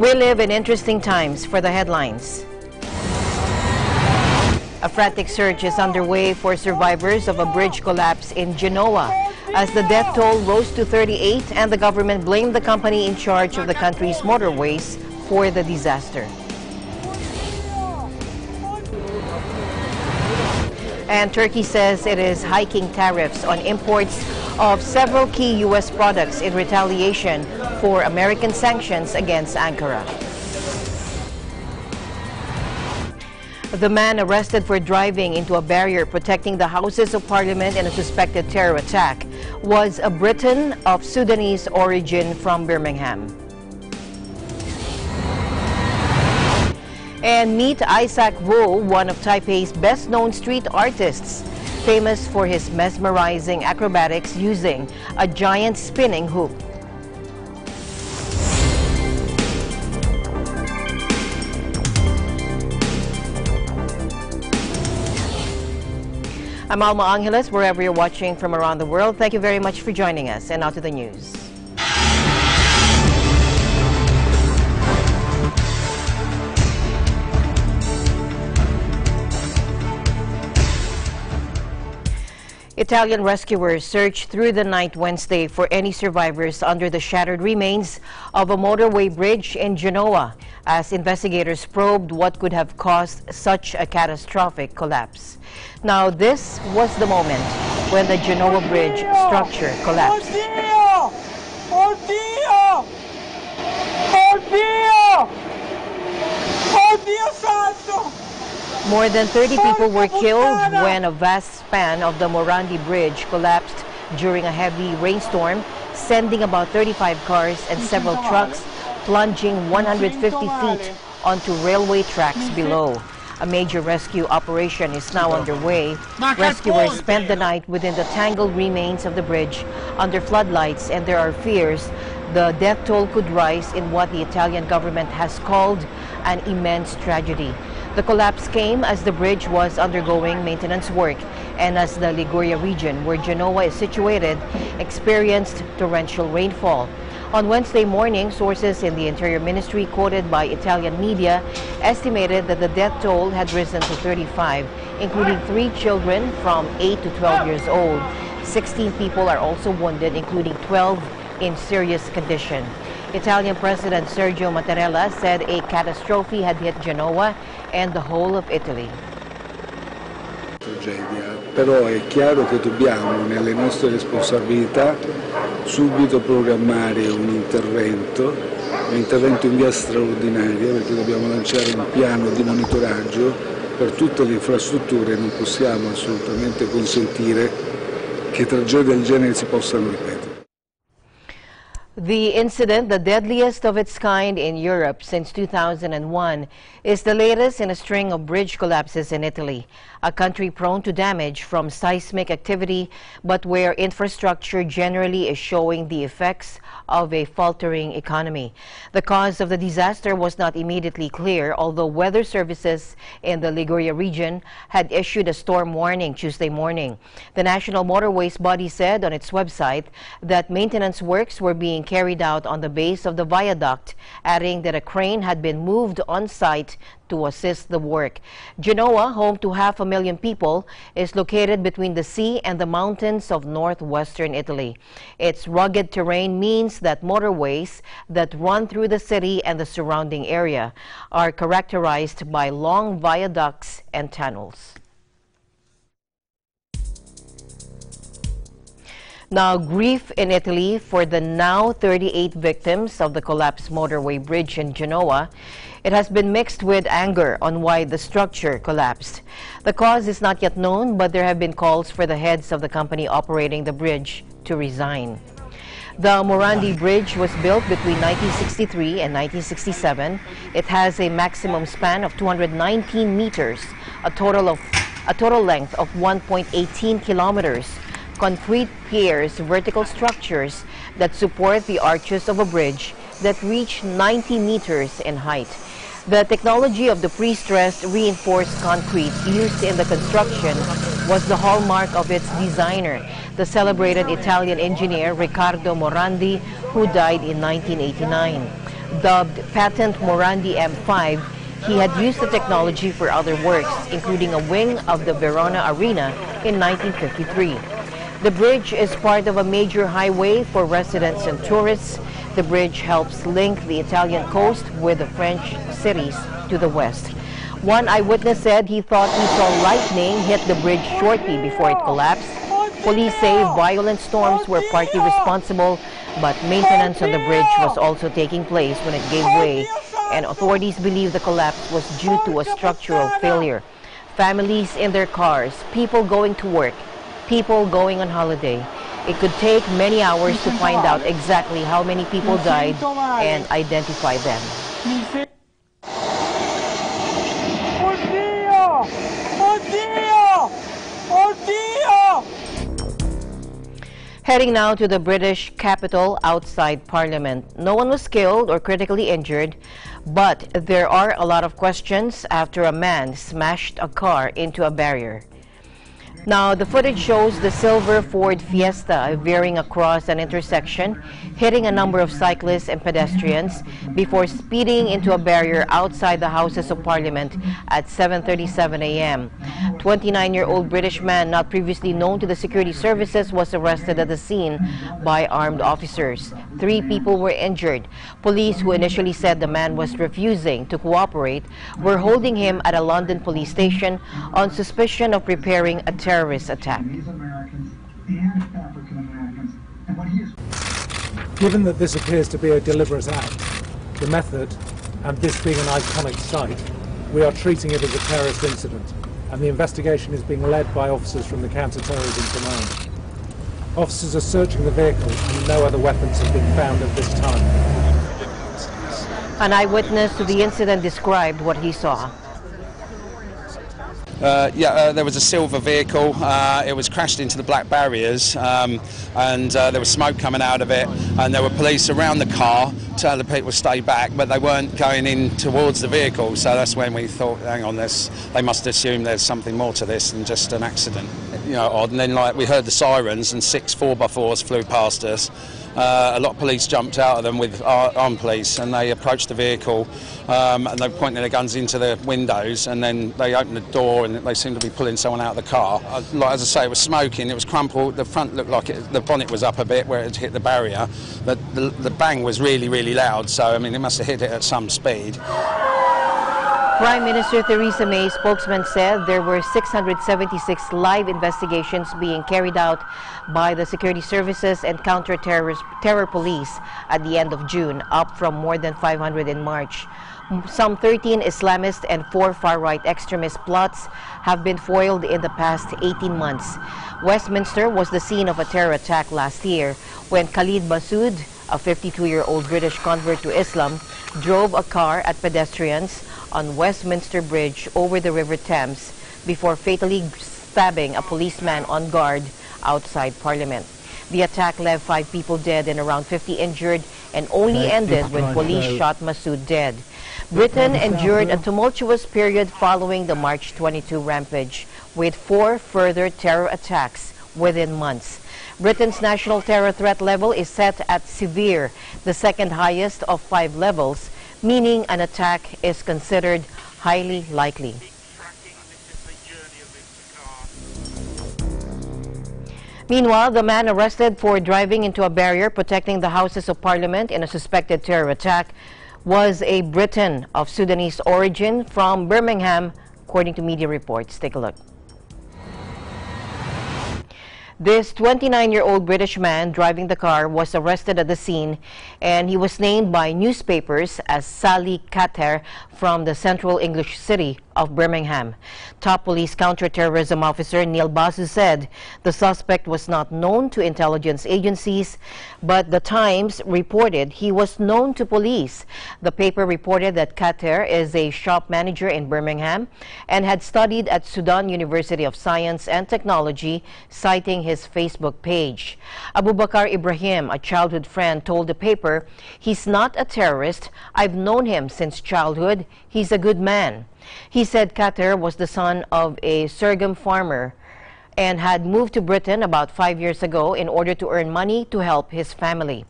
We live in interesting times for the headlines. A frantic search is underway for survivors of a bridge collapse in Genoa as the death toll rose to 38 and the government blamed the company in charge of the country's motorways for the disaster. And Turkey says it is hiking tariffs on imports of several key U.S. products in retaliation for American sanctions against Ankara. The man arrested for driving into a barrier protecting the Houses of Parliament in a suspected terror attack was a Briton of Sudanese origin from Birmingham. And meet Isaac Wu, one of Taipei's best-known street artists, famous for his mesmerizing acrobatics using a giant spinning hoop. I'm Alma Angeles, wherever you're watching from around the world. Thank you very much for joining us. And now to the news. Italian rescuers searched through the night Wednesday for any survivors under the shattered remains of a motorway bridge in Genoa as investigators probed what could have caused such a catastrophic collapse. Now, this was the moment when the Genoa bridge structure collapsed. Oddio! Oddio! Oddio santo! More than 30 people were killed when a vast span of the Morandi Bridge collapsed during a heavy rainstorm, sending about 35 cars and several trucks plunging 150 feet onto railway tracks below. A major rescue operation is now underway. Rescuers spent the night within the tangled remains of the bridge under floodlights, and there are fears the death toll could rise in what the Italian government has called an immense tragedy. The collapse came as the bridge was undergoing maintenance work and as the Liguria region, where Genoa is situated, experienced torrential rainfall. On Wednesday morning, sources in the Interior Ministry quoted by Italian media estimated that the death toll had risen to 35, including 3 children from 8 to 12 years old. 16 people are also wounded, including 12 in serious condition. Italian President Sergio Mattarella said a catastrophe had hit Genoa and the whole of Italy. Tragedia, però è chiaro che dobbiamo, nelle nostre responsabilità, subito programmare un intervento in via straordinaria, perché dobbiamo lanciare un piano di monitoraggio per tutte le infrastrutture. Non possiamo assolutamente consentire che tragedie del genere si possano ripetere. The incident, the deadliest of its kind in Europe since 2001, is the latest in a string of bridge collapses in Italy, a country prone to damage from seismic activity, but where infrastructure generally is showing the effects of a faltering economy. The cause of the disaster was not immediately clear, although weather services in the Liguria region had issued a storm warning Tuesday morning. The National Motorways body said on its website that maintenance works were being carried out on the base of the viaduct, adding that a crane had been moved on site to assist the work. Genoa, home to 500,000 people, is located between the sea and the mountains of northwestern Italy. Its rugged terrain means that motorways that run through the city and the surrounding area are characterized by long viaducts and tunnels. Now, grief in Italy for the now 38 victims of the collapsed motorway bridge in Genoa. It has been mixed with anger on why the structure collapsed. The cause is not yet known, but there have been calls for the heads of the company operating the bridge to resign. The Morandi Bridge was built between 1963 and 1967. It has a maximum span of 219 meters, a total length of 1.18 kilometers. Concrete piers, vertical structures that support the arches of a bridge that reach 90 meters in height. The technology of the pre-stressed reinforced concrete used in the construction was the hallmark of its designer, the celebrated Italian engineer Riccardo Morandi, who died in 1989. Dubbed Patent Morandi M5, he had used the technology for other works, including a wing of the Verona Arena in 1953. The bridge is part of a major highway for residents and tourists. The bridge helps link the Italian coast with the French cities to the west. One eyewitness said he thought he saw lightning hit the bridge shortly before it collapsed. Police say violent storms were partly responsible, but maintenance on the bridge was also taking place when it gave way, and authorities believe the collapse was due to a structural failure. Families in their cars, people going to work, people going on holiday. It could take many hours to find out exactly how many people died and identify them. Heading now to the British capital outside Parliament. No one was killed or critically injured, but there are a lot of questions after a man smashed a car into a barrier. Now, the footage shows the silver Ford Fiesta veering across an intersection, hitting a number of cyclists and pedestrians before speeding into a barrier outside the Houses of Parliament at 7:37 a.m. 29-year-old British man not previously known to the security services was arrested at the scene by armed officers. 3 people were injured. Police, who initially said the man was refusing to cooperate, were holding him at a London police station on suspicion of preparing a terrorist attack. Given that this appears to be a deliberate act, the method, and this being an iconic site, we are treating it as a terrorist incident, and the investigation is being led by officers from the Counter-Terrorism Command. Officers are searching the vehicle and no other weapons have been found at this time. An eyewitness to the incident described what he saw. There was a silver vehicle. It was crashed into the black barriers, and there was smoke coming out of it, and there were police around the car telling the people to stay back, but they weren't going in towards the vehicle. So that's when we thought, hang on, they must assume there's something more to this than just an accident. You know, odd. And then, like, we heard the sirens, and 6 4x4s flew past us. A lot of police jumped out of them with armed police, and they approached the vehicle, and they pointed their guns into the windows, and then they opened the door and they seemed to be pulling someone out of the car. Like, as I say, it was smoking, it was crumpled, the front looked like the bonnet was up a bit where it had hit the barrier, but the bang was really, really loud, so I mean it must have hit it at some speed. Prime Minister Theresa May's spokesman said there were 676 live investigations being carried out by the security services and counter-terror police at the end of June, up from more than 500 in March. Some 13 Islamist and 4 far-right extremist plots have been foiled in the past 18 months. Westminster was the scene of a terror attack last year when Khalid Masood, a 52-year-old British convert to Islam, drove a car at pedestrians on Westminster Bridge over the River Thames before fatally stabbing a policeman on guard outside Parliament. The attack left 5 people dead and around 50 injured and only ended when police shot Masood dead. Britain endured a tumultuous period following the March 22 rampage, with 4 further terror attacks within months. Britain's national terror threat level is set at severe, the second highest of 5 levels, meaning an attack is considered highly likely. Meanwhile, the man arrested for driving into a barrier protecting the Houses of Parliament in a suspected terror attack was a Briton of Sudanese origin from Birmingham, according to media reports. Take a look. This 29-year-old British man driving the car was arrested at the scene, and he was named by newspapers as Sally Kater from the central English city of Birmingham. Top police counter-terrorism officer Neil Basu said the suspect was not known to intelligence agencies, but the Times reported he was known to police. The paper reported that Kater is a shop manager in Birmingham and had studied at Sudan University of Science and Technology, citing his Facebook page. Abubakar Ibrahim, a childhood friend, told the paper, "He's not a terrorist. I've known him since childhood. He's a good man." He said Kater was the son of a sorghum farmer and had moved to Britain about 5 years ago in order to earn money to help his family.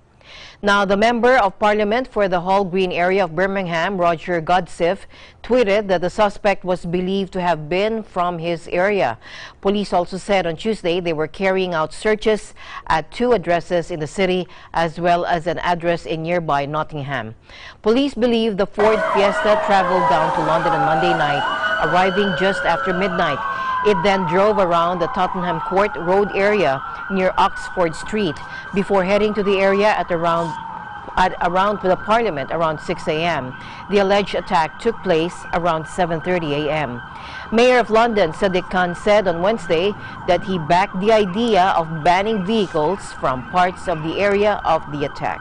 Now, the Member of Parliament for the Hall Green area of Birmingham, Roger Godsiff, tweeted that the suspect was believed to have been from his area. Police also said on Tuesday they were carrying out searches at 2 addresses in the city as well as an address in nearby Nottingham. Police believe the Ford Fiesta traveled down to London on Monday night, arriving just after midnight. It then drove around the Tottenham Court Road area near Oxford Street before heading to the area at around the Parliament around 6 a.m. The alleged attack took place around 7:30 a.m. Mayor of London, Sadiq Khan, said on Wednesday that he backed the idea of banning vehicles from parts of the area of the attack.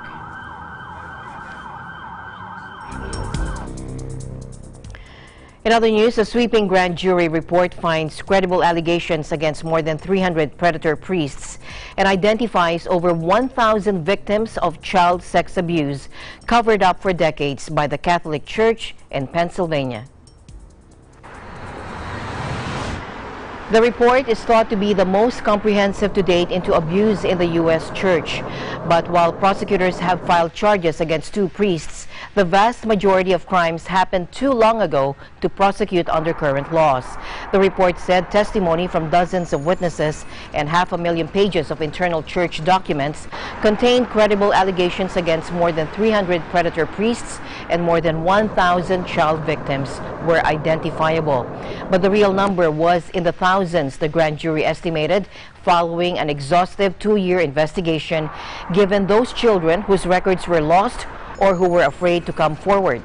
In other news, a sweeping grand jury report finds credible allegations against more than 300 predator priests and identifies over 1,000 victims of child sex abuse covered up for decades by the Catholic Church in Pennsylvania. The report is thought to be the most comprehensive to date into abuse in the U.S. Church. But while prosecutors have filed charges against 2 priests, the vast majority of crimes happened too long ago to prosecute under current laws. The report said testimony from dozens of witnesses and 500,000 pages of internal church documents contained credible allegations against more than 300 predator priests and more than 1,000 child victims were identifiable. But the real number was in the thousands, the grand jury estimated, following an exhaustive 2-year investigation, given those children whose records were lost or who were afraid to come forward.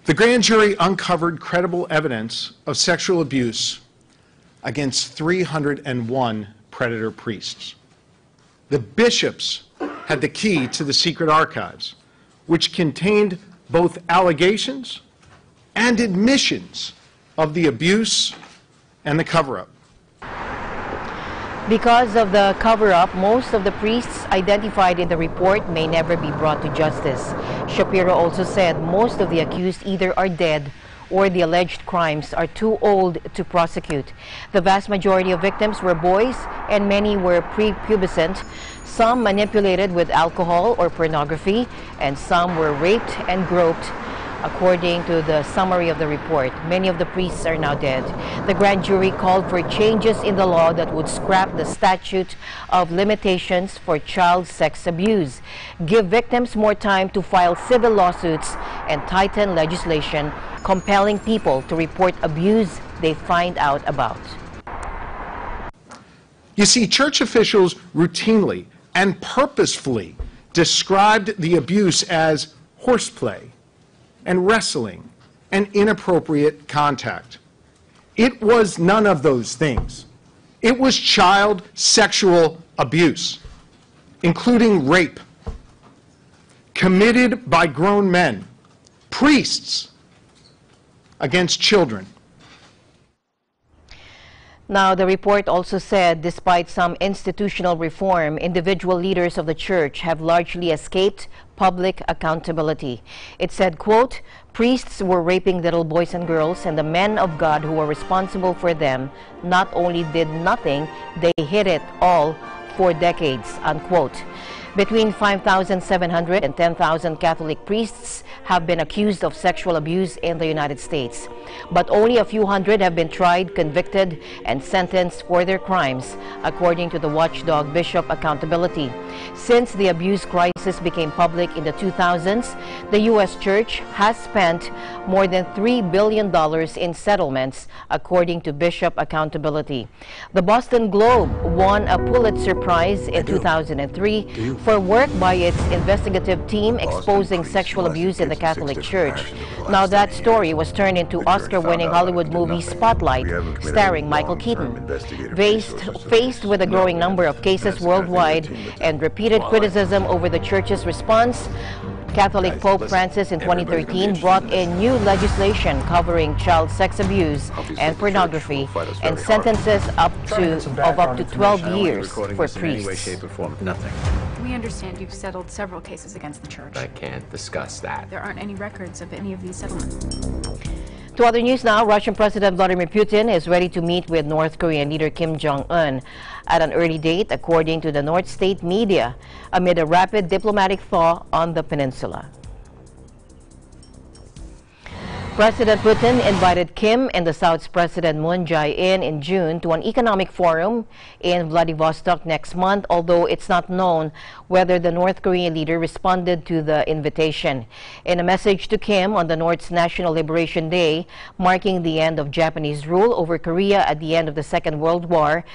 The grand jury uncovered credible evidence of sexual abuse against 301 predator priests. The bishops had the key to the secret archives, which contained both allegations and admissions of the abuse and the cover-up. Because of the cover-up, most of the priests identified in the report may never be brought to justice. Shapiro also said most of the accused either are dead or the alleged crimes are too old to prosecute. The vast majority of victims were boys and many were prepubescent. Some manipulated with alcohol or pornography, and some were raped and groped. According to the summary of the report, many of the priests are now dead. The grand jury called for changes in the law that would scrap the statute of limitations for child sex abuse, give victims more time to file civil lawsuits, and tighten legislation compelling people to report abuse they find out about. You see, church officials routinely and purposefully described the abuse as horseplay and wrestling and inappropriate contact. It was none of those things. It was child sexual abuse, including rape, committed by grown men, priests, against children. Now, the report also said despite some institutional reform, individual leaders of the church have largely escaped public accountability. It said, quote, priests were raping little boys and girls, and the men of God who were responsible for them not only did nothing, they hid it all for decades, unquote. Between 5,700 and 10,000 Catholic priests have been accused of sexual abuse in the United States. But only a few hundred have been tried, convicted, and sentenced for their crimes, according to the watchdog Bishop Accountability. Since the abuse crisis became public in the 2000s, the U.S. Church has spent more than $3 billion in settlements, according to Bishop Accountability. The Boston Globe won a Pulitzer Prize in 2003 for work by its investigative team exposing sexual abuse in the Catholic Church. Now that story was turned into Oscar-winning Hollywood movie Spotlight, starring Michael Keaton. Faced with a growing number of cases worldwide and repeated criticism over the Church's response, Catholic Pope Francis in 2013 brought in new legislation covering child sex abuse and pornography and sentences up to 12 years for priests. Nothing. We understand you've settled several cases against the church. I can't discuss that. There aren't any records of any of these settlements. To other news now, Russian President Vladimir Putin is ready to meet with North Korean leader Kim Jong-un at an early date, according to the North State media, amid a rapid diplomatic thaw on the peninsula. President Putin invited Kim and the South's President Moon Jae-in in June to an economic forum in Vladivostok next month, although it's not known whether the North Korean leader responded to the invitation. In a message to Kim on the North's National Liberation Day, marking the end of Japanese rule over Korea at the end of the Second World War,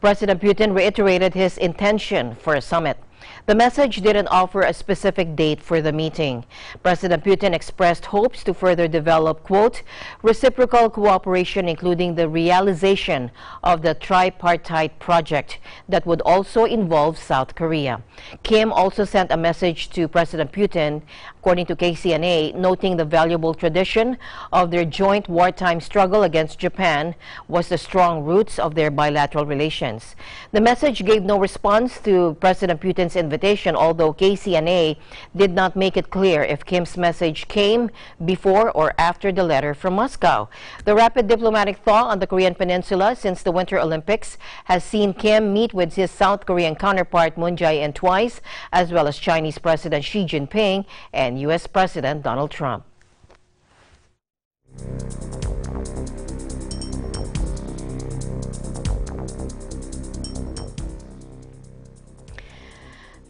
President Putin reiterated his intention for a summit. The message didn't offer a specific date for the meeting. President Putin expressed hopes to further develop, quote, reciprocal cooperation, including the realization of the tripartite project that would also involve South Korea. Kim also sent a message to President Putin, according to KCNA, noting the valuable tradition of their joint wartime struggle against Japan was the strong roots of their bilateral relations. The message gave no response to President Putin's invitation, although KCNA did not make it clear if Kim's message came before or after the letter from Moscow. The rapid diplomatic thaw on the Korean peninsula since the Winter Olympics has seen Kim meet with his South Korean counterpart Moon Jae-in twice, as well as Chinese President Xi Jinping and U.S. President Donald Trump.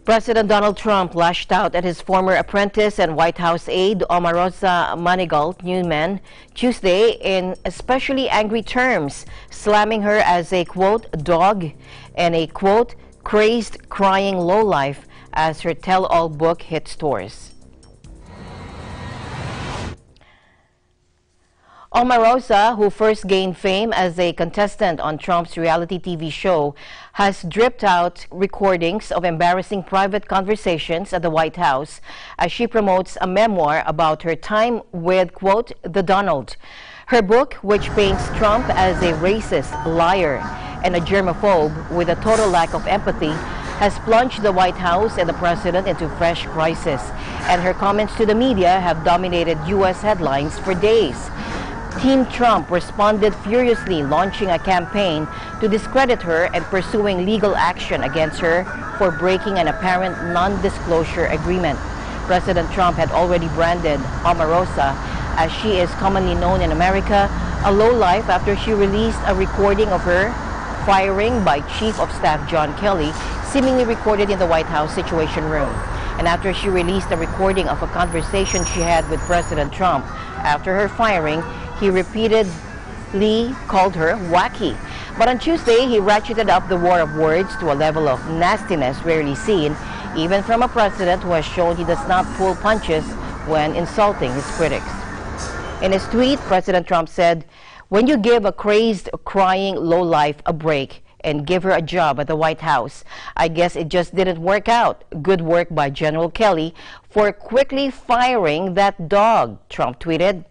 President Donald Trump lashed out at his former apprentice and White House aide Omarosa Manigault Newman Tuesday in especially angry terms, slamming her as a, quote, dog and a, quote, crazed, crying lowlife as her tell-all book hit stores. Omarosa, who first gained fame as a contestant on Trump's reality TV show, has dripped out recordings of embarrassing private conversations at the White House as she promotes a memoir about her time with, quote, the Donald. Her book, which paints Trump as a racist, liar, and a germaphobe with a total lack of empathy, has plunged the White House and the president into fresh crisis, and her comments to the media have dominated U.S. headlines for days. Team Trump responded furiously, launching a campaign to discredit her and pursuing legal action against her for breaking an apparent non-disclosure agreement. President Trump had already branded Omarosa, as she is commonly known in America, a lowlife after she released a recording of her firing by Chief of Staff John Kelly, seemingly recorded in the White House Situation Room. And after she released a recording of a conversation she had with President Trump after her firing, he repeatedly called her wacky. But on Tuesday, he ratcheted up the war of words to a level of nastiness rarely seen, even from a president who has shown he does not pull punches when insulting his critics. In his tweet, President Trump said, "When you give a crazed, crying lowlife a break and give her a job at the White House, I guess it just didn't work out. Good work by General Kelly for quickly firing that dog," Trump tweeted.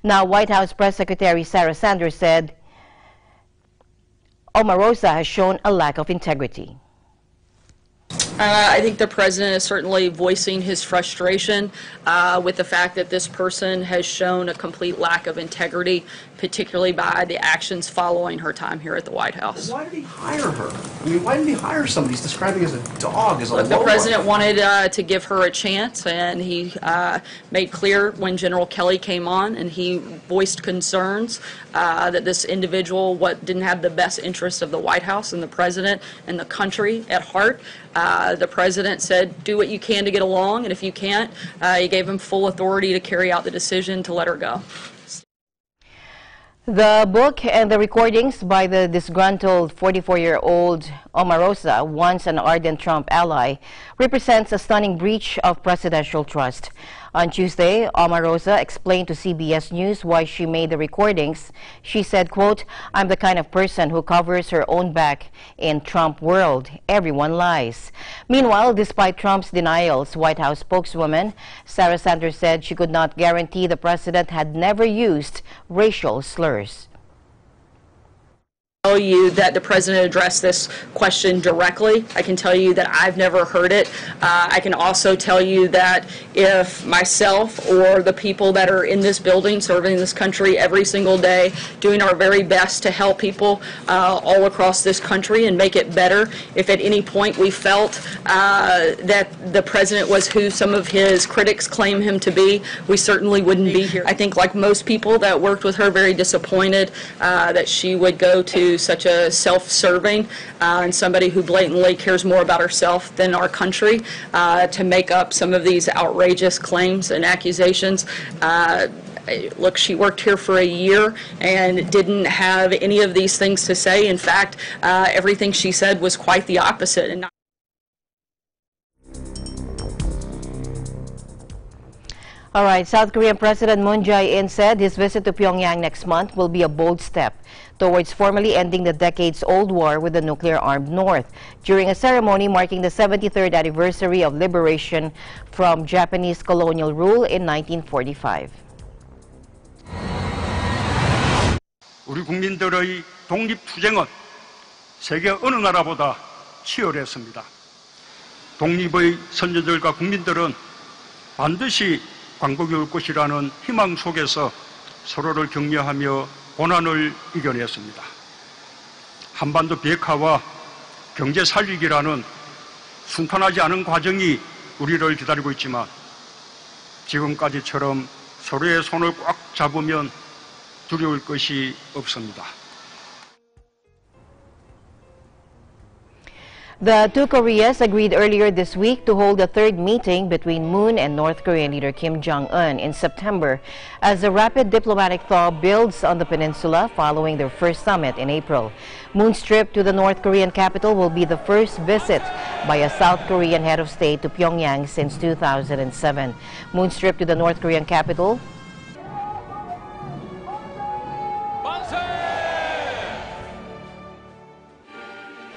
Now, White House Press Secretary Sarah Sanders said Omarosa has shown a lack of integrity. I think the president is certainly voicing his frustration with the fact that this person has shown a complete lack of integrity, particularly by the actions following her time here at the White House. Why did he hire her? I mean, why didn't he hire somebody he's describing as a dog, as a Look, the president wanted to give her a chance, and he made clear when General Kelly came on, and he voiced concerns that this individual didn't have the best interest of the White House and the president and the country at heart. The president said, do what you can to get along, and if you can't, he gave him full authority to carry out the decision to let her go. The book and the recordings by the disgruntled 44-year-old Omarosa, once an ardent Trump ally, represents a stunning breach of presidential trust. On Tuesday, Omarosa explained to CBS News why she made the recordings. She said, quote, "I'm the kind of person who covers her own back in Trump world. Everyone lies." Meanwhile, despite Trump's denials, White House spokeswoman Sarah Sanders said she could not guarantee the president had never used racial slurs. Tell you that the president addressed this question directly. I can tell you that I've never heard it. I can also tell you that if myself or the people that are in this building serving this country every single day, doing our very best to help people all across this country and make it better, if at any point we felt that the president was who some of his critics claim him to be, we certainly wouldn't be here. I think, like most people that worked with her, very disappointed that she would go to such a self-serving and somebody who blatantly cares more about herself than our country to make up some of these outrageous claims and accusations. Look, she worked here for a year and didn't have any of these things to say. In fact, everything she said was quite the opposite. And All right, South Korean President Moon Jae-in said his visit to Pyongyang next month will be a bold step towards formally ending the decades-old war with the nuclear-armed North during a ceremony marking the 73rd anniversary of liberation from Japanese colonial rule in 1945. 우리 국민들의 독립투쟁은 세계 어느 나라보다 치열했습니다. 독립의 선조들과 국민들은 반드시 광복이 올 것이라는 희망 속에서 서로를 격려하며 고난을 이겨냈습니다. 한반도 비핵화와 경제 살리기라는 순탄하지 않은 과정이 우리를 기다리고 있지만 지금까지처럼 서로의 손을 꽉 잡으면 두려울 것이 없습니다. The two Koreas agreed earlier this week to hold a third meeting between Moon and North Korean leader Kim Jong-un in September as a rapid diplomatic thaw builds on the peninsula following their first summit in April. Moon's trip to the North Korean capital will be the first visit by a South Korean head of state to Pyongyang since 2007. Moon's trip to the North Korean capital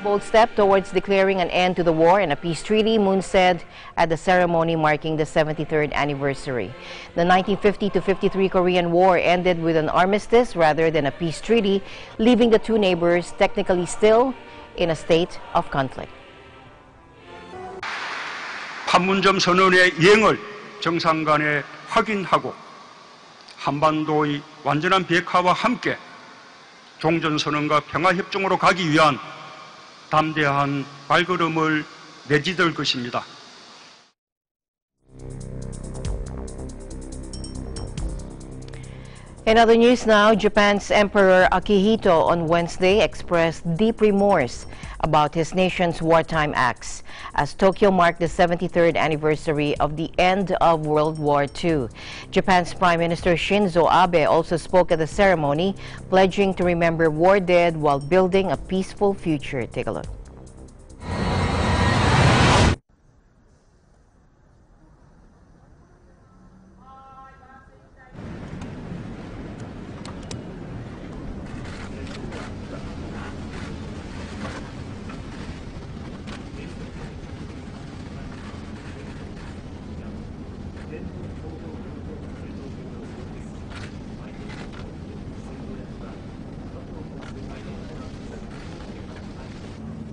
bold step towards declaring an end to the war and a peace treaty, Moon said at the ceremony marking the 73rd anniversary. The 1950-53 Korean War ended with an armistice rather than a peace treaty, leaving the two neighbors technically still in a state of conflict. 판문점 선언의 이행을 정상 간에 확인하고 한반도의 완전한 비핵화와 함께 종전선언과 평화협정으로 가기 위한 담대한 발걸음을 내디딜 것입니다. In other news now, Japan's Emperor Akihito on Wednesday expressed deep remorse about his nation's wartime acts as Tokyo marked the 73rd anniversary of the end of World War II. Japan's Prime Minister Shinzo Abe also spoke at the ceremony, pledging to remember war dead while building a peaceful future. Take a look.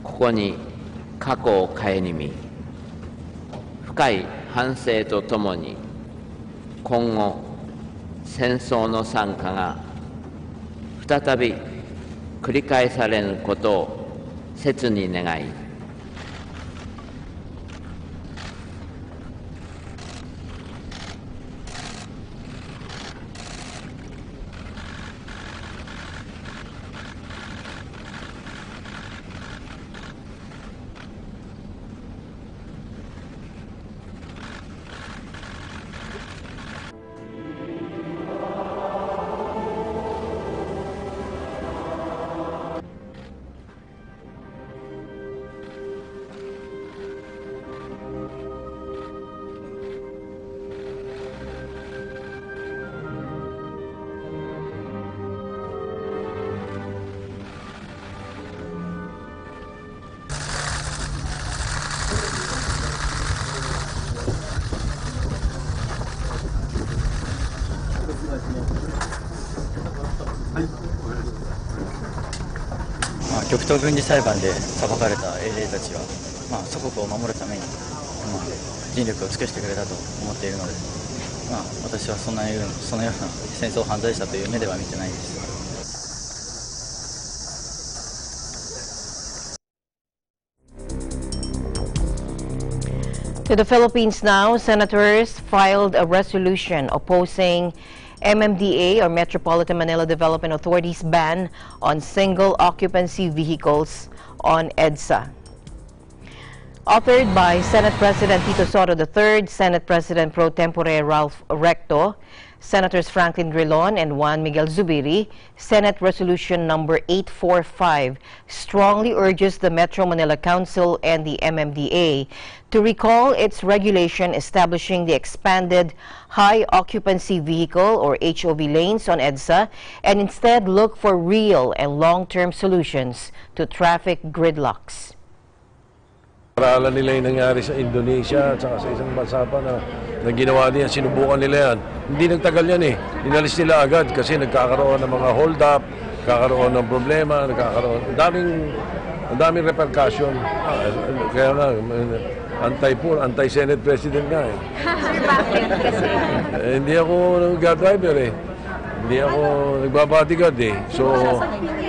ここに過去を顧み、深い反省とともに今後戦争の惨禍が再び繰り返されぬことを切に願い、極東軍事裁判で裁かれた英霊たちは、祖国を守るために、尽力を尽くしてくれたと思っているので、私はそのような戦争犯罪者という目では見てないです。To the Philippines now, senators filed a resolution opposing MMDA or Metropolitan Manila Development Authority's ban on single occupancy vehicles on EDSA. Authored by Senate President Tito Soto III, Senate President Pro Tempore Ralph Recto, Senators Franklin Drilon and Juan Miguel Zubiri, Senate Resolution number 845 strongly urges the Metro Manila Council and the MMDA to recall its regulation establishing the expanded high occupancy vehicle or HOV lanes on EDSA and instead look for real and long-term solutions to traffic gridlocks. Paralan nila yung nangyari sa Indonesia at saka sa isang bansa pa na ginawa niya, sinubukan nila yan. Hindi nagtagal yan eh. Inalis nila agad kasi nagkakaroon ng mga hold up, nagkakaroon ng problema, ang daming repercussion. Kaya nga, anti-Senate President nga eh. Bakit kasi? Hindi ako nag-driver eh. Hindi ako nagbabodyguard eh. So,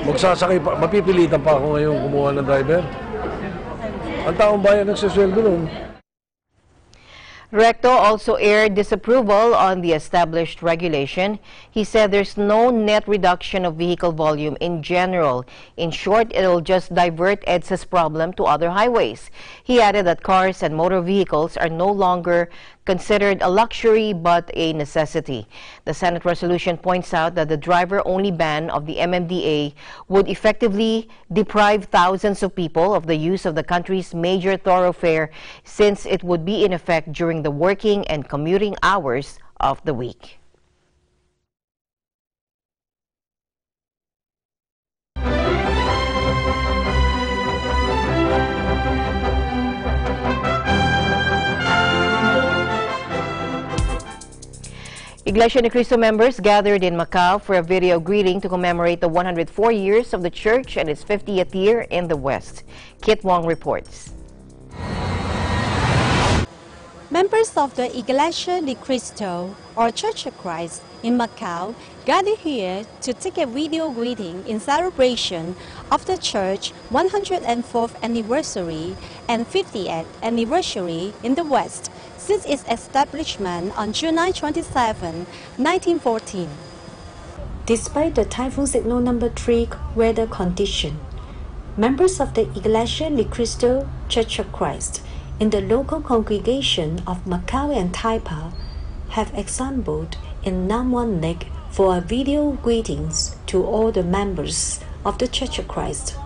magsasakay pa, mapipilitan pa ako ngayon kumuha ng driver. Ang taong bayan nagsasweldo nun. Recto also aired disapproval on the established regulation. He said there's no net reduction of vehicle volume in general. In short, it'll just divert EDSA's problem to other highways. He added that cars and motor vehicles are no longer considered a luxury but a necessity. The Senate resolution points out that the driver-only ban of the MMDA would effectively deprive thousands of people of the use of the country's major thoroughfare since it would be in effect during the working and commuting hours of the week. Iglesia ni Cristo members gathered in Macau for a video greeting to commemorate the 104 years of the church and its 50th year in the West. Kit Wong reports. Members of the Iglesia ni Cristo, or Church of Christ, in Macau gathered here to take a video greeting in celebration of the church's 104th anniversary and 50th anniversary in the West since its establishment on July 27, 1914. Despite the typhoon signal number 3 weather condition, members of the Iglesia ni Cristo Church of Christ in the local congregation of Macau and Taipa have assembled in Namwan Lake for a video greetings to all the members of the Church of Christ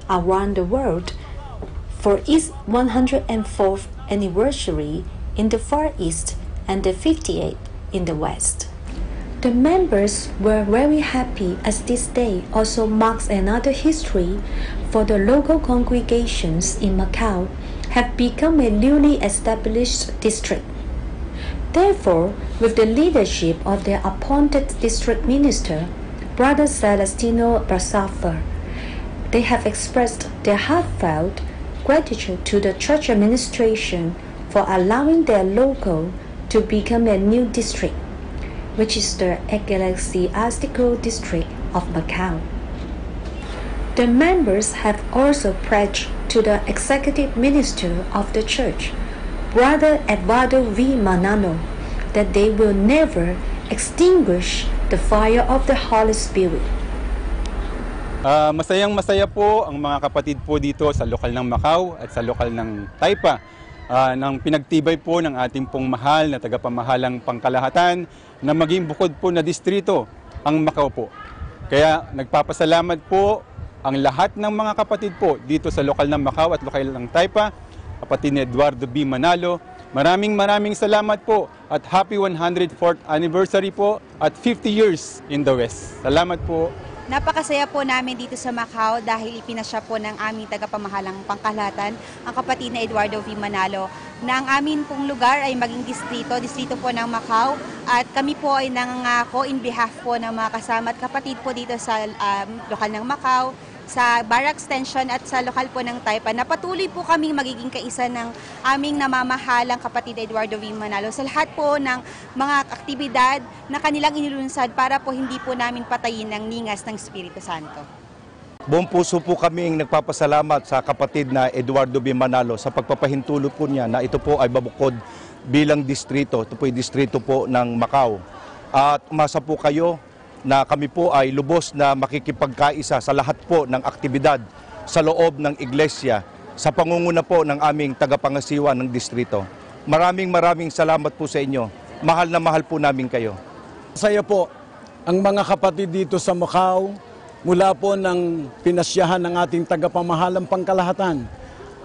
around the world for its 104th anniversary in the Far East and the 58th in the West. The members were very happy as this day also marks another history for the local congregations in Macau have become a newly established district. Therefore, with the leadership of their appointed district minister, Brother Celestino Brasafa, they have expressed their heartfelt gratitude to the church administration for allowing their local to become a new district, which is the ecclesiastical district of Macau. The members have also pledged to the executive minister of the church, Brother Eduardo V. Manalo, that they will never extinguish the fire of the Holy Spirit. Masayang-masaya po ang mga kapatid po dito sa lokal ng Macau at sa lokal ng Taipa ng pinagtibay po ng ating pong mahal na tagapamahalang pangkalahatan na maging bukod po na distrito ang Macau po. Kaya nagpapasalamat po ang lahat ng mga kapatid po dito sa lokal ng Macau at lokal ng Taipa, kapatid ni Eduardo B. Manalo. Maraming salamat po at happy 104th anniversary po at 50 years in the West. Salamat po. Napakasaya po namin dito sa Macau dahil ipinasya po ng aming tagapamahalang pangkalahatan, ang kapatid na Eduardo V. Manalo, na ang amin pong lugar ay maging distrito po ng Macau, at kami po ay nangangako in behalf po ng mga kasama at kapatid po dito sa lokal ng Macau sa Bar Extension at sa lokal po ng Taipa na patuloy po kaming magiging kaisa ng aming namamahalang kapatid Eduardo V. Manalo sa lahat po ng mga aktibidad na kanilang inilunsad para po hindi po namin patayin ang ningas ng Espiritu Santo. Buong puso po kaming nagpapasalamat sa kapatid na Eduardo B. Manalo sa pagpapahintulot po niya na ito po ay babukod bilang distrito. Ito po ay distrito po ng Macau. At umasa po kayo na kami po ay lubos na makikipagkaisa sa lahat po ng aktibidad sa loob ng iglesia sa pangunguna po ng aming tagapangasiwa ng distrito. Maraming salamat po sa inyo. Mahal na mahal po namin kayo. Masaya po ang mga kapatid dito sa Macau mula po ng pinasyahan ng ating tagapamahalang pangkalahatan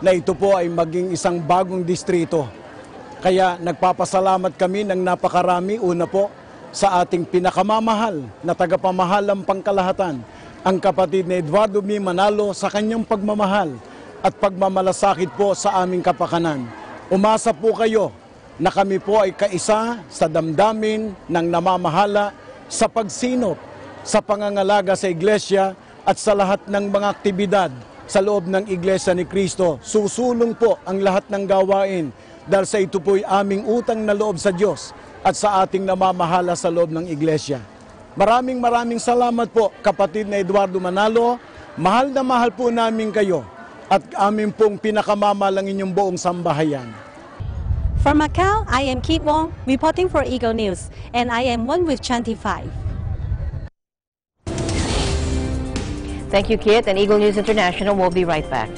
na ito po ay maging isang bagong distrito. Kaya nagpapasalamat kami ng napakarami, una po sa ating pinakamamahal na tagapamahalang pangkalahatan, ang kapatid na Eduardo B. Manalo sa kanyang pagmamahal at pagmamalasakit po sa aming kapakanan. Umasa po kayo na kami po ay kaisa sa damdamin ng namamahala sa pagsinop, sa pangangalaga sa iglesia at sa lahat ng mga aktibidad sa loob ng Iglesia ni Cristo. Susulong po ang lahat ng gawain dahil sa ito po'y aming utang na loob sa Diyos at sa ating namamahala sa loob ng iglesia. Maraming salamat po kapatid na Eduardo Manalo. Mahal na mahal po namin kayo at amin pong pinakamamalang inyong buong sambahayan. From Macau, I am Kit Wong reporting for Eagle News, and I am one with 25. Thank you, Kit, and Eagle News International will be right back.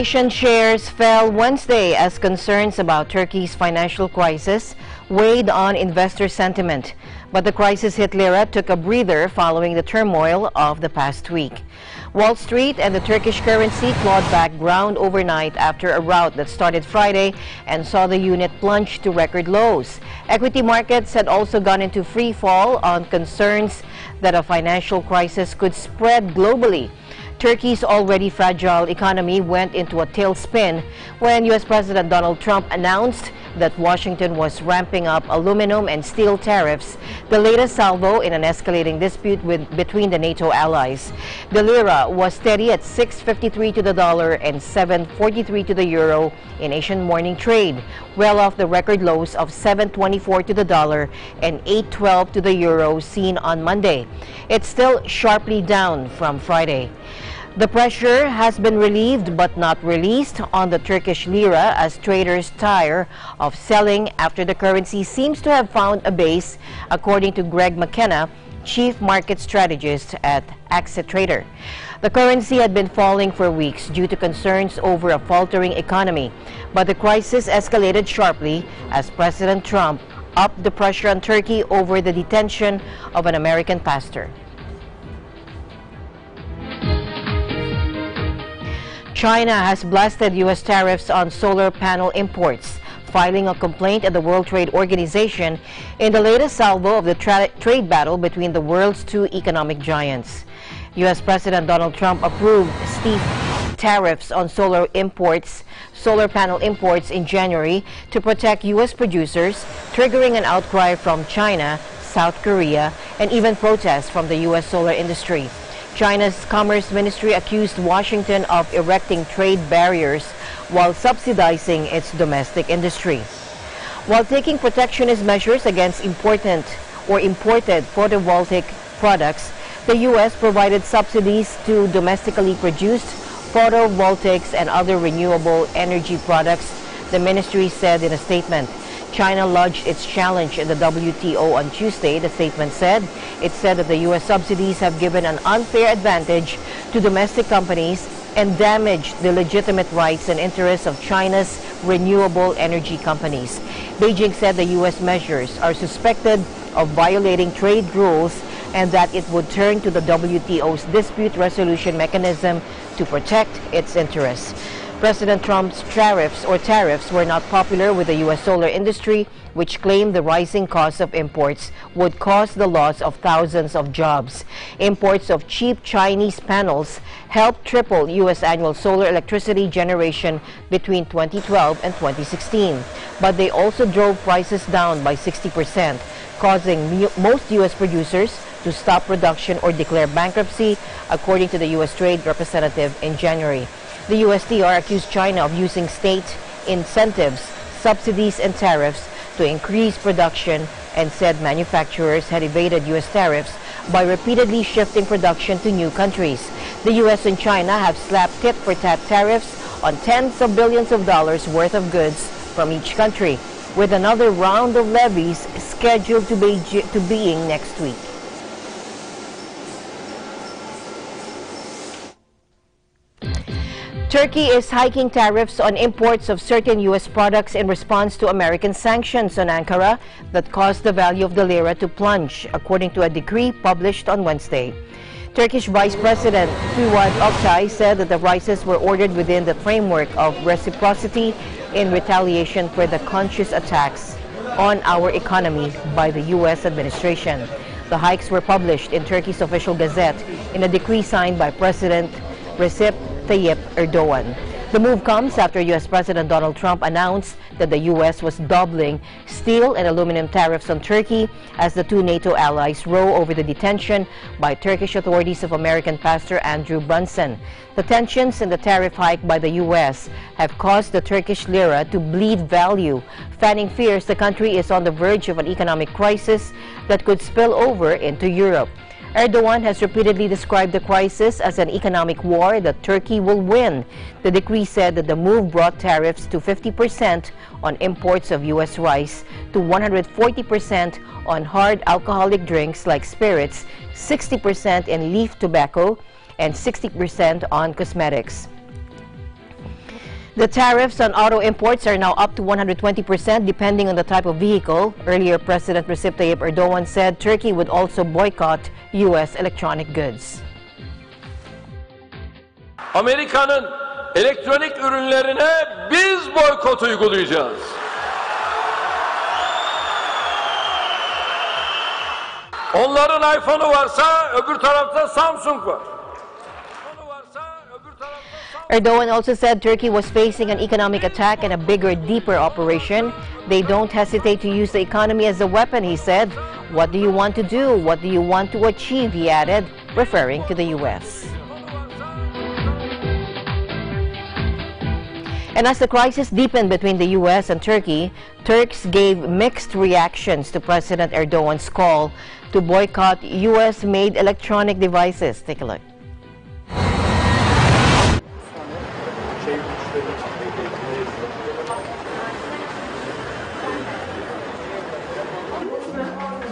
Asian shares fell Wednesday as concerns about Turkey's financial crisis weighed on investor sentiment. But the crisis hit lira took a breather following the turmoil of the past week. Wall Street and the Turkish currency clawed back ground overnight after a rout that started Friday and saw the unit plunge to record lows. Equity markets had also gone into free fall on concerns that a financial crisis could spread globally. Turkey's already fragile economy went into a tailspin when U.S. President Donald Trump announced that Washington was ramping up aluminum and steel tariffs, the latest salvo in an escalating dispute between the NATO allies. The lira was steady at 6.53 to the dollar and 7.43 to the euro in Asian morning trade, well off the record lows of 7.24 to the dollar and 8.12 to the euro seen on Monday. It's still sharply down from Friday. The pressure has been relieved but not released on the Turkish lira as traders tire of selling after the currency seems to have found a base, according to Greg McKenna, chief market strategist at Axit Trader. The currency had been falling for weeks due to concerns over a faltering economy, but the crisis escalated sharply as President Trump upped the pressure on Turkey over the detention of an American pastor. China has blasted U.S. tariffs on solar panel imports, filing a complaint at the World Trade Organization in the latest salvo of the trade battle between the world's two economic giants. U.S. President Donald Trump approved steep tariffs on solar panel imports in January to protect U.S. producers, triggering an outcry from China, South Korea, and even protests from the U.S. solar industry. China's Commerce Ministry accused Washington of erecting trade barriers while subsidizing its domestic industry. While taking protectionist measures against imported photovoltaic products, the U.S. provided subsidies to domestically produced photovoltaics and other renewable energy products, the ministry said in a statement. China lodged its challenge in the WTO on Tuesday, the statement said. It said that the U.S. subsidies have given an unfair advantage to domestic companies and damaged the legitimate rights and interests of China's renewable energy companies. Beijing said the U.S. measures are suspected of violating trade rules and that it would turn to the WTO's dispute resolution mechanism to protect its interests. President Trump's tariffs were not popular with the U.S. solar industry, which claimed the rising cost of imports would cause the loss of thousands of jobs. Imports of cheap Chinese panels helped triple U.S. annual solar electricity generation between 2012 and 2016. But they also drove prices down by 60%, causing most U.S. producers to stop production or declare bankruptcy, according to the U.S. Trade Representative in January. The USTR accused China of using state incentives, subsidies, and tariffs to increase production and said manufacturers had evaded U.S. tariffs by repeatedly shifting production to new countries. The U.S. and China have slapped tit-for-tat tariffs on tens of billions of dollars worth of goods from each country, with another round of levies scheduled to being next week. Turkey is hiking tariffs on imports of certain U.S. products in response to American sanctions on Ankara that caused the value of the lira to plunge, according to a decree published on Wednesday. Turkish Vice President Fuat Oktay said that the rises were ordered within the framework of reciprocity in retaliation for the conscious attacks on our economy by the U.S. administration. The hikes were published in Turkey's official gazette in a decree signed by President Recep Tayyip Erdogan. The move comes after U.S. President Donald Trump announced that the U.S. was doubling steel and aluminum tariffs on Turkey as the two NATO allies row over the detention by Turkish authorities of American pastor Andrew Brunson. The tensions and the tariff hike by the U.S. have caused the Turkish lira to bleed value, fanning fears the country is on the verge of an economic crisis that could spill over into Europe. Erdogan has repeatedly described the crisis as an economic war that Turkey will win. The decree said that the move brought tariffs to 50% on imports of U.S. rice, to 140% on hard alcoholic drinks like spirits, 60% in leaf tobacco, and 60% on cosmetics. The tariffs on auto imports are now up to 120% depending on the type of vehicle. Earlier, President Recep Tayyip Erdogan said Turkey would also boycott U.S. electronic goods. Amerika'nın elektronik ürünlerine biz boykot uygulayacağız. Onların iPhone'u varsa öbür tarafta Samsung var. Erdogan also said Turkey was facing an economic attack and a bigger, deeper operation. They don't hesitate to use the economy as a weapon, he said. What do you want to do? What do you want to achieve? He added, referring to the U.S. And as the crisis deepened between the U.S. and Turkey, Turks gave mixed reactions to President Erdogan's call to boycott U.S.-made electronic devices. Take a look.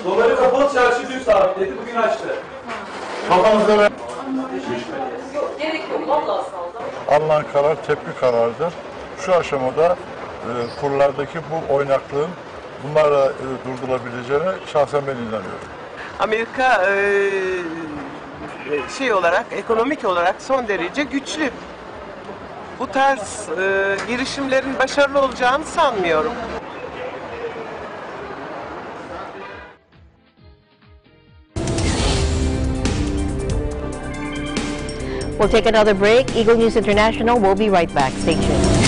Doları kapalı çarşı dün sabitledi, bugün açtı. Kafamızda ve Gerek yok, vallahi sağ alınan karar tepki kararıdır. Şu aşamada kurlardaki bu oynaklığın bunlarla durdurulabileceğine şahsen ben inanıyorum. Amerika şey olarak, ekonomik olarak son derece güçlü. Bu tarz girişimlerin başarılı olacağını sanmıyorum. We'll take another break. Eagle News International will be right back. Stay tuned.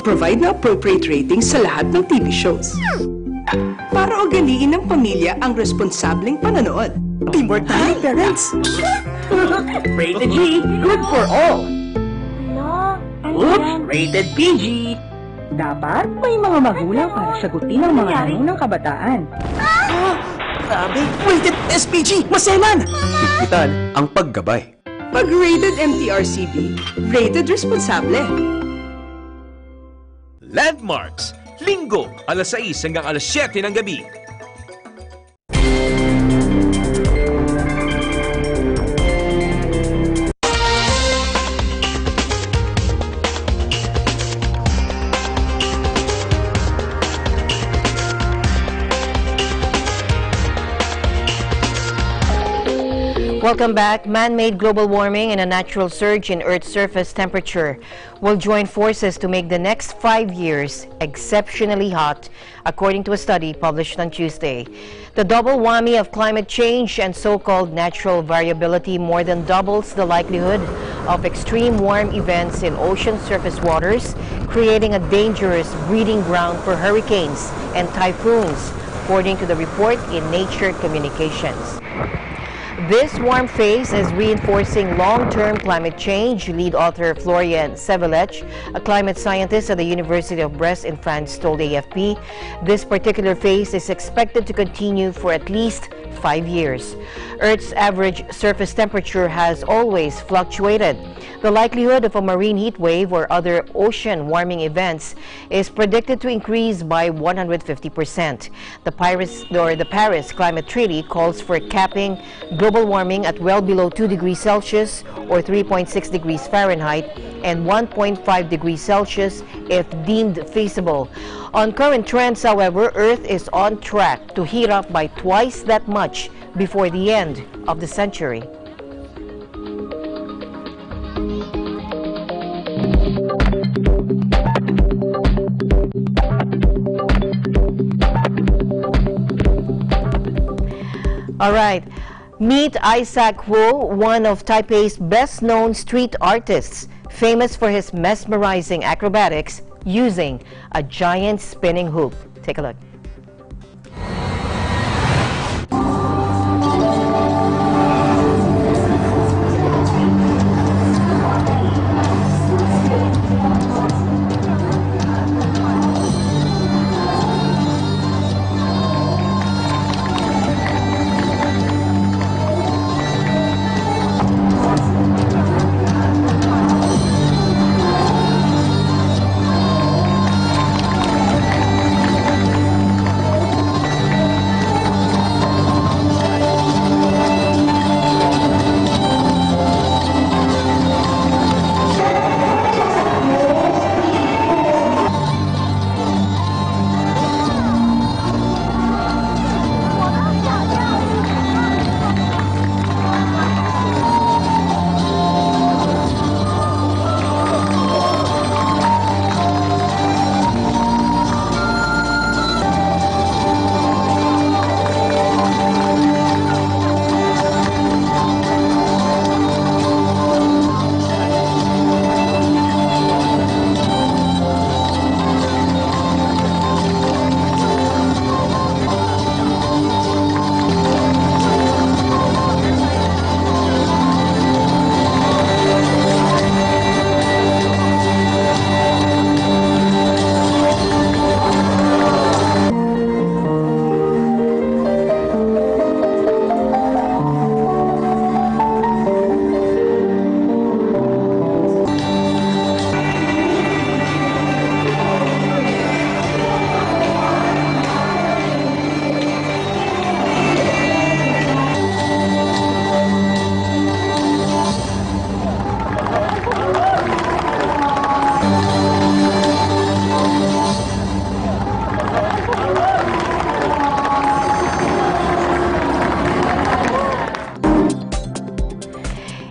Provide na appropriate ratings sa lahat ng TV shows. Para ugaliin ng pamilya ang responsableng panonood. Teamwork tayo, parents! Rated G, good for all. Oops, rated PG. Dapat may mga magulang para sagutin ang mga tanong ng kabataan. Grabe, rated SPG, maselan! Higpitan ang paggabay. Pag rated MTRCB, rated responsable. Landmarks, Linggo, alas 6 hanggang alas 7 ng gabi. Welcome back. Man-made global warming and a natural surge in Earth's surface temperature will join forces to make the next 5 years exceptionally hot, according to a study published on Tuesday. The double whammy of climate change and so-called natural variability more than doubles the likelihood of extreme warm events in ocean surface waters, creating a dangerous breeding ground for hurricanes and typhoons, according to the report in Nature Communications. This warm phase is reinforcing long-term climate change, lead author Florian Sevelec, a climate scientist at the University of Brest in France, told AFP. This particular phase is expected to continue for at least 5 years. Earth's average surface temperature has always fluctuated. The likelihood of a marine heat wave or other ocean warming events is predicted to increase by 150%. The Paris Climate Treaty calls for capping global warming at well below 2 degrees Celsius or 3.6 degrees Fahrenheit and 1.5 degrees Celsius if deemed feasible. On current trends, however, Earth is on track to heat up by twice that much before the end of the century. All right. Meet Isaac Wu, one of Taipei's best-known street artists, famous for his mesmerizing acrobatics using a giant spinning hoop. Take a look.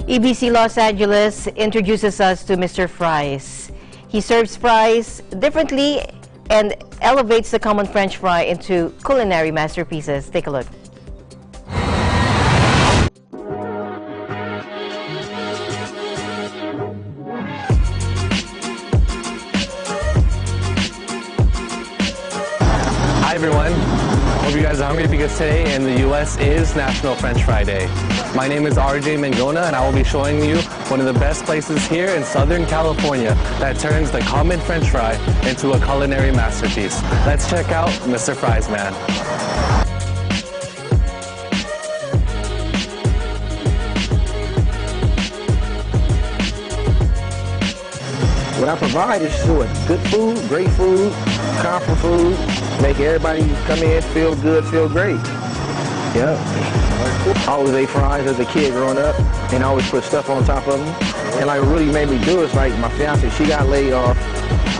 EBC Los Angeles introduces us to Mr. Fries. He serves fries differently and elevates the common French fry into culinary masterpieces. Take a look. Hi everyone. Hope you guys are hungry because today in the US is National French Fry Day. My name is RJ Mangona and I will be showing you one of the best places here in Southern California that turns the common French fry into a culinary masterpiece. Let's check out Mr. Fries Man. What I provide is good food, great food, comfort food, make everybody come in, feel good, feel great. Yeah. I always ate fries as a kid growing up, and I always put stuff on top of them. And like what really made me do is like my fiance, she got laid off.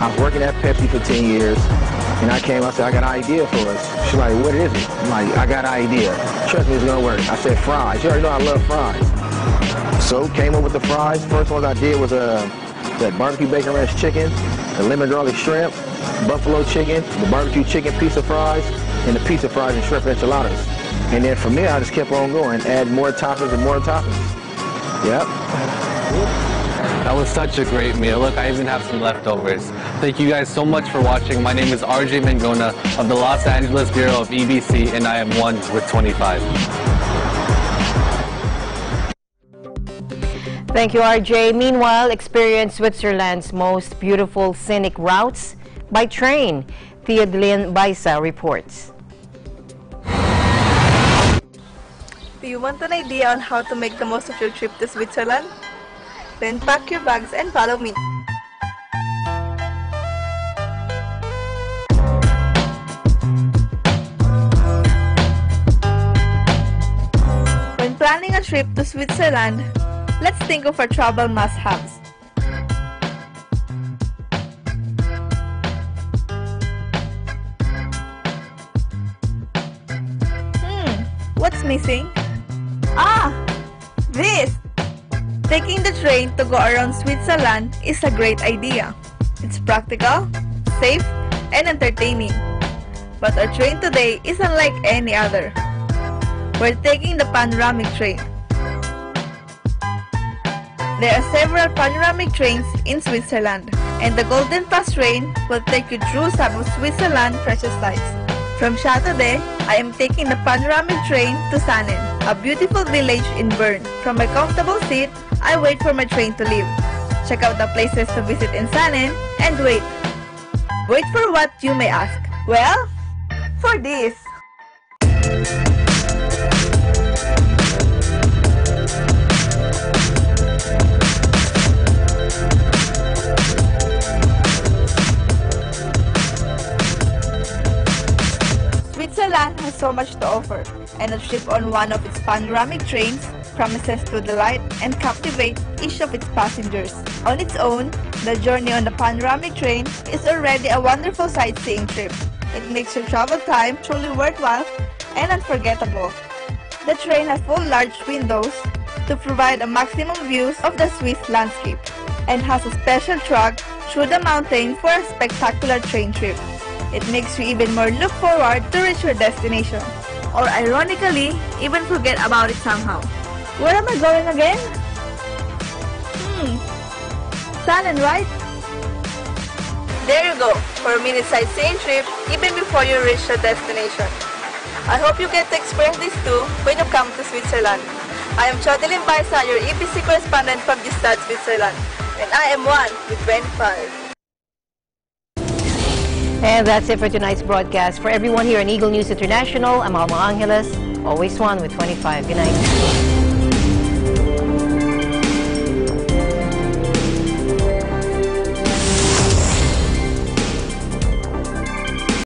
I was working at Pepsi for 10 years, and I said, I got an idea for us. She's like, what is it? I'm like, I got an idea. Trust me, it's gonna work. I said fries. You already know I love fries. So came up with the fries. First ones I did was that barbecue bacon ranch chicken, the lemon garlic shrimp, buffalo chicken, the barbecue chicken pizza fries, and the pizza fries and shrimp enchiladas. And then from there, I just kept on going, add more toppings and more toppings. Yep. That was such a great meal. Look, I even have some leftovers. Thank you guys so much for watching. My name is RJ Mangona of the Los Angeles Bureau of EBC, and I am 1 with 25. Thank you, RJ. Meanwhile, experience Switzerland's most beautiful scenic routes by train. Theodoline Baisa reports. Do you want an idea on how to make the most of your trip to Switzerland? Then pack your bags and follow me. When planning a trip to Switzerland, let's think of our travel must-haves. What's missing? Ah! This! Taking the train to go around Switzerland is a great idea. It's practical, safe, and entertaining. But our train today is unlike any other. We're taking the panoramic train. There are several panoramic trains in Switzerland, and the Golden Pass train will take you through some of Switzerland's precious sights. From Saturday, I am taking the panoramic train to Sannen, a beautiful village in Bern. From my comfortable seat, I wait for my train to leave. Check out the places to visit in Sannen and wait. Wait for what, you may ask? Well, for this. Switzerland has so much to offer, and a trip on one of its panoramic trains promises to delight and captivate each of its passengers. On its own, the journey on the panoramic train is already a wonderful sightseeing trip. It makes your travel time truly worthwhile and unforgettable. The train has full large windows to provide a maximum views of the Swiss landscape, and has a special track through the mountains for a spectacular train trip. It makes you even more look forward to reach your destination, or ironically, even forget about it somehow. Where am I going again? Sannen, right? There you go, for a mini sightseeing trip even before you reach your destination. I hope you get to experience this too when you come to Switzerland. I am Chodeline Baisa, your EPC correspondent from Gstaad, Switzerland, and I am one with 25. And that's it for tonight's broadcast. For everyone here on Eagle News International, I'm Alma Angeles, always one with 25. Good night.